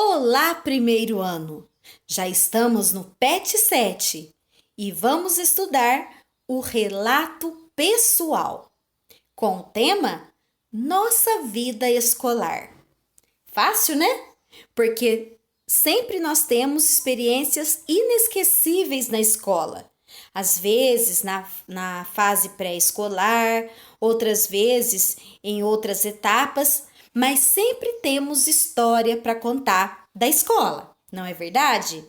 Olá, primeiro ano! Já estamos no PET 7 e vamos estudar o relato pessoal, com o tema Nossa Vida Escolar. Fácil, né? Porque sempre nós temos experiências inesquecíveis na escola. Às vezes na fase pré-escolar, outras vezes em outras etapas, mas sempre temos história para contar da escola, não é verdade?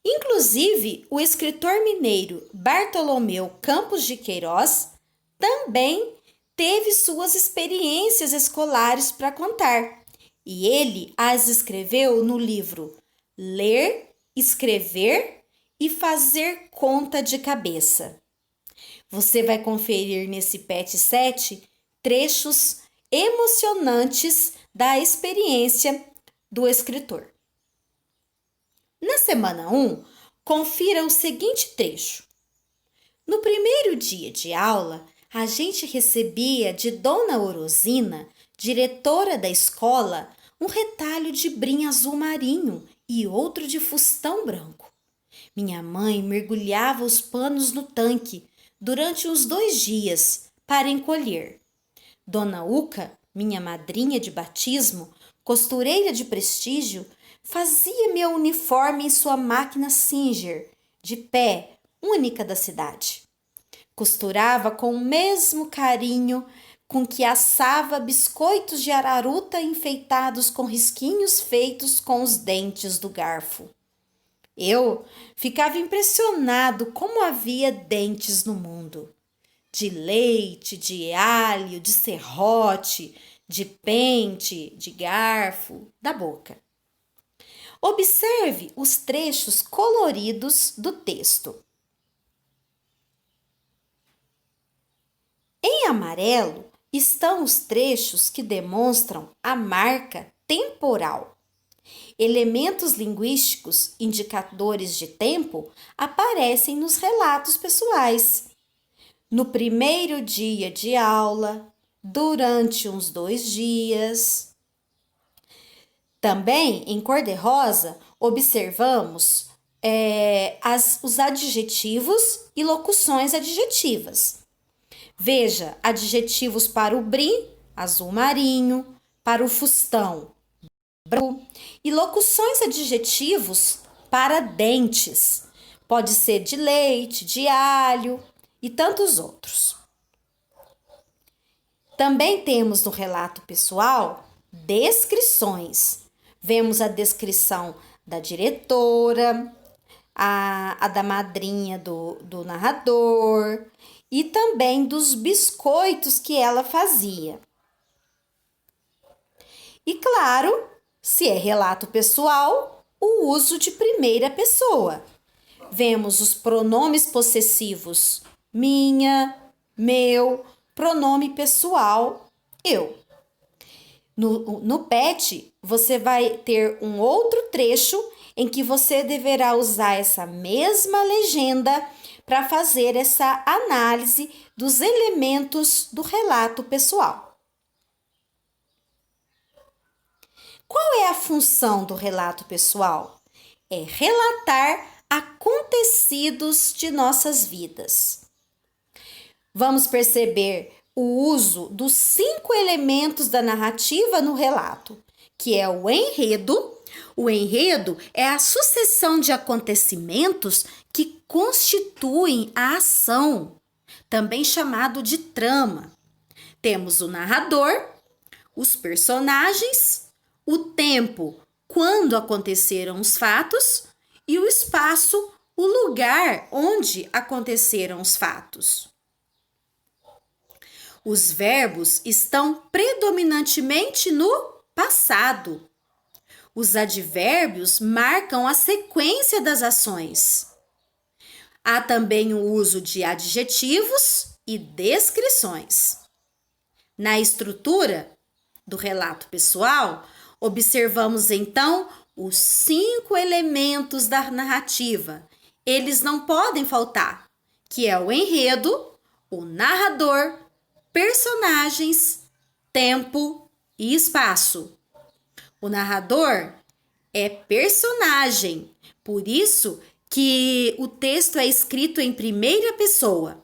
Inclusive, o escritor mineiro Bartolomeu Campos de Queiroz também teve suas experiências escolares para contar, e ele as escreveu no livro Ler, Escrever e Fazer Conta de Cabeça. Você vai conferir nesse PET 7 trechos emocionantes da experiência do escritor. Na semana 1, confira o seguinte trecho. No primeiro dia de aula, a gente recebia de Dona Orosina, diretora da escola, um retalho de brim azul marinho e outro de fustão branco. Minha mãe mergulhava os panos no tanque durante uns 2 dias para encolher. Dona Uca, minha madrinha de batismo, costureira de prestígio, fazia meu uniforme em sua máquina Singer, de pé, única da cidade. Costurava com o mesmo carinho com que assava biscoitos de araruta enfeitados com risquinhos feitos com os dentes do garfo. Eu ficava impressionado como havia dentes no mundo. De leite, de alho, de serrote, de pente, de garfo, da boca. Observe os trechos coloridos do texto. Em amarelo estão os trechos que demonstram a marca temporal. Elementos linguísticos, indicadores de tempo, aparecem nos relatos pessoais. No primeiro dia de aula, durante uns 2 dias. Também, em cor-de-rosa, observamos os adjetivos e locuções adjetivas. Veja, adjetivos para o brim, azul marinho, para o fustão, branco, e locuções adjetivos para dentes. Pode ser de leite, de alho e tantos outros. Também temos no relato pessoal descrições. Vemos a descrição da diretora, a da madrinha do narrador e também dos biscoitos que ela fazia. E claro, se é relato pessoal, o uso de primeira pessoa. Vemos os pronomes possessivos minha, meu, pronome pessoal, eu. No PET, você vai ter um outro trecho em que você deverá usar essa mesma legenda para fazer essa análise dos elementos do relato pessoal. Qual é a função do relato pessoal? É relatar acontecidos de nossas vidas. Vamos perceber o uso dos 5 elementos da narrativa no relato, que é o enredo. O enredo é a sucessão de acontecimentos que constituem a ação, também chamado de trama. Temos o narrador, os personagens, o tempo, quando aconteceram os fatos, e o espaço, o lugar onde aconteceram os fatos. Os verbos estão predominantemente no passado. Os advérbios marcam a sequência das ações. Há também o uso de adjetivos e descrições. Na estrutura do relato pessoal, observamos então os 5 elementos da narrativa. Eles não podem faltar, que é o enredo, o narrador, personagens, tempo e espaço. O narrador é personagem, por isso que o texto é escrito em primeira pessoa.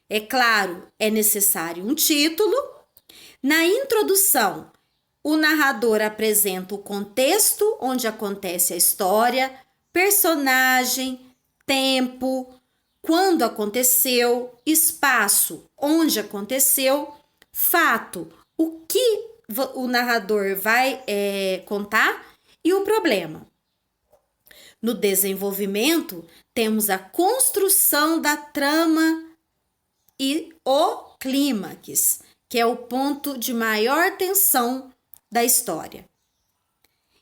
É claro, é necessário um título. Na introdução, o narrador apresenta o contexto onde acontece a história, personagem, tempo, quando aconteceu, espaço, onde aconteceu, fato, o que o narrador vai contar e o problema. No desenvolvimento, temos a construção da trama e o clímax, que é o ponto de maior tensão da história.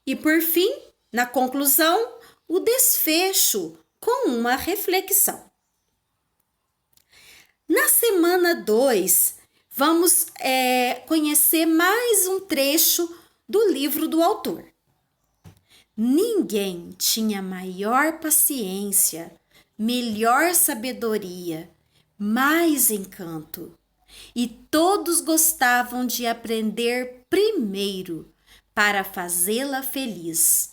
E por fim, na conclusão, o desfecho com uma reflexão. Na semana 2, vamos conhecer mais um trecho do livro do autor. Ninguém tinha maior paciência, melhor sabedoria, mais encanto, e todos gostavam de aprender primeiro para fazê-la feliz.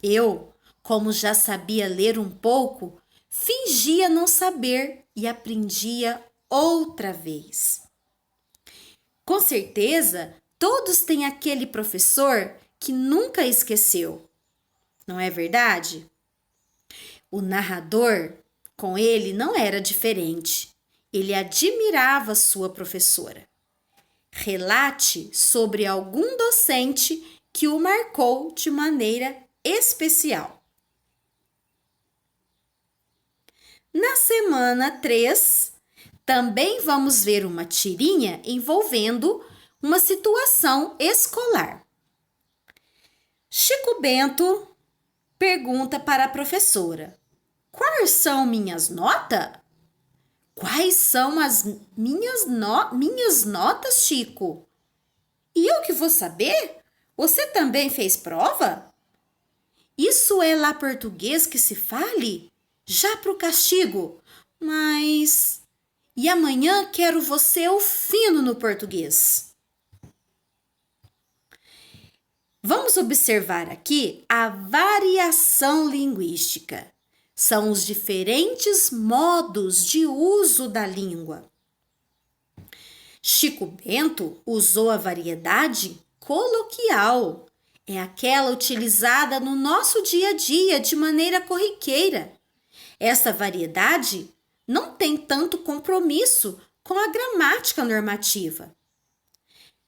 Eu, como já sabia ler um pouco, fingia não saber e aprendia outra vez. Com certeza, todos têm aquele professor que nunca esqueceu. Não é verdade? O narrador, com ele, não era diferente. Ele admirava sua professora. Relate sobre algum docente que o marcou de maneira especial. Na semana 3, também vamos ver uma tirinha envolvendo uma situação escolar. Chico Bento pergunta para a professora: quais são minhas notas? Quais são as minhas notas, Chico? E eu que vou saber? Você também fez prova? Isso é lá português que se fale? Já pro castigo. Mas... E amanhã quero você o fino no português. Vamos observar aqui a variação linguística. São os diferentes modos de uso da língua. Chico Bento usou a variedade coloquial. É aquela utilizada no nosso dia a dia de maneira corriqueira. Essa variedade não tem tanto compromisso com a gramática normativa.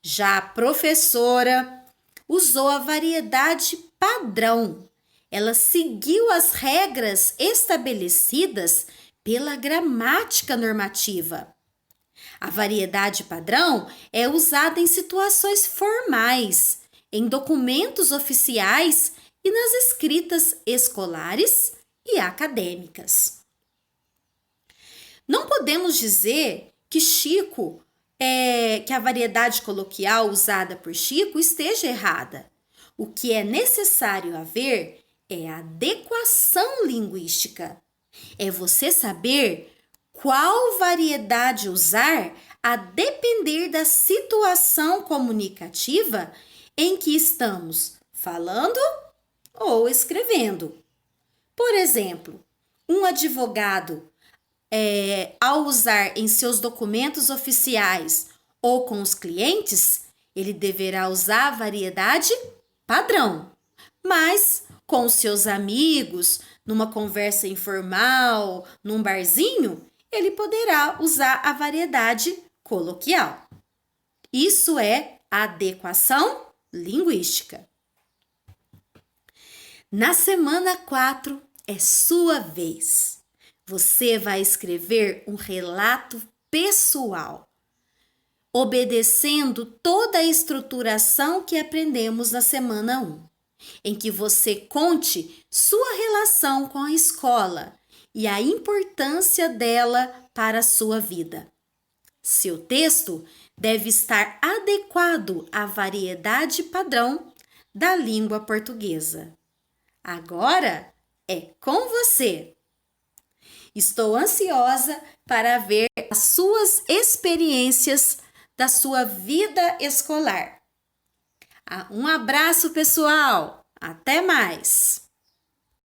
Já a professora usou a variedade padrão. Ela seguiu as regras estabelecidas pela gramática normativa. A variedade padrão é usada em situações formais, em documentos oficiais e nas escritas escolares e acadêmicas. Não podemos dizer que que a variedade coloquial usada por Chico esteja errada. O que é necessário haver é adequação linguística. É você saber qual variedade usar a depender da situação comunicativa em que estamos falando ou escrevendo. Por exemplo, um advogado, ao usar em seus documentos oficiais ou com os clientes, ele deverá usar a variedade padrão, mas com os seus amigos, numa conversa informal, num barzinho, ele poderá usar a variedade coloquial. Isso é adequação linguística. Na semana 4 é sua vez. Você vai escrever um relato pessoal, obedecendo toda a estruturação que aprendemos na semana 1. Em que você conte sua relação com a escola e a importância dela para a sua vida. Seu texto deve estar adequado à variedade padrão da língua portuguesa. Agora é com você! Estou ansiosa para ver as suas experiências da sua vida escolar. Um abraço, pessoal! Até mais!